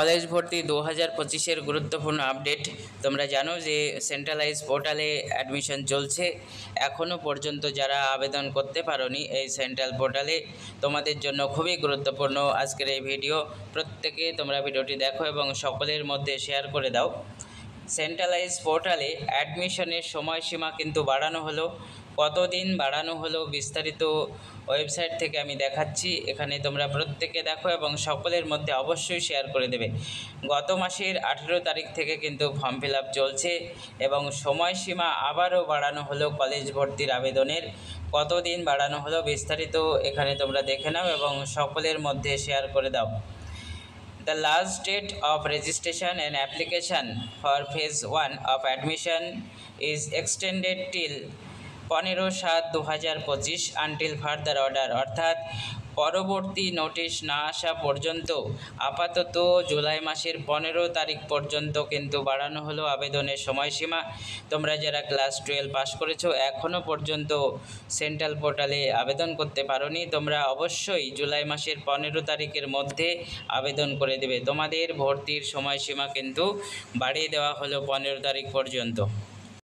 College ভর্তি 2025-এর গুরুত্বপূর্ণ update. তোমরা জানো যে সেন্ট্রালাইজ পোর্টালে অ্যাডমিশন চলছে। এখনও পর্যন্ত যারা আবেদন করতে পারোনি এই সেন্ট্রাল পোর্টালে, তোমাদের জন্য খুবই গুরুত্বপূর্ণ আজকের এই ভিডিও। প্রত্যেকে তোমরা ভিডিওটি দেখো এবং সকলের মধ্যে শেয়ার করে দাও। সেন্ট্রালাইজ পোর্টালে অ্যাডমিশনের সময়সীমা কিন্তু বাড়ানো হলো। কতদিন বাড়ানো হলো বিস্তারিত ওয়েবসাইট থেকে আমি দেখাচ্ছি, এখানে তোমরা প্রত্যেকে দেখো এবং সকলের মধ্যে অবশ্যই শেয়ার করে দেবে। গত মাসের 18 তারিখ থেকে কিন্তু ফর্ম ফিল আপ চলছে এবং সময়সীমা আবারও বাড়ানো হলো কলেজ ভর্তির আবেদনের। কতদিন বাড়ানো হলো বিস্তারিত এখানে তোমরা দেখে নাও এবং সকলের মধ্যে শেয়ার করে দাও। The last date of registration and application for phase 1 of admission is extended till 15/7/2025 until further order, অর্থাৎ পরবর্তী নোটিশ না আসা পর্যন্ত আপাতত জুলাই মাসের 15 তারিখ পর্যন্ত কিন্তু বাড়ানো হলো আবেদনের সময়সীমা। তোমরা যারা ক্লাস 12 পাস করেছো এখনও পর্যন্ত সেন্ট্রাল পোর্টালে আবেদন করতে পারোনি, তোমরা অবশ্যই জুলাই মাসের 15 তারিখের মধ্যে আবেদন করে দেবে। তোমাদের ভর্তির সময়সীমা কিন্তু বাড়িয়ে দেওয়া হলো 15 তারিখ পর্যন্ত।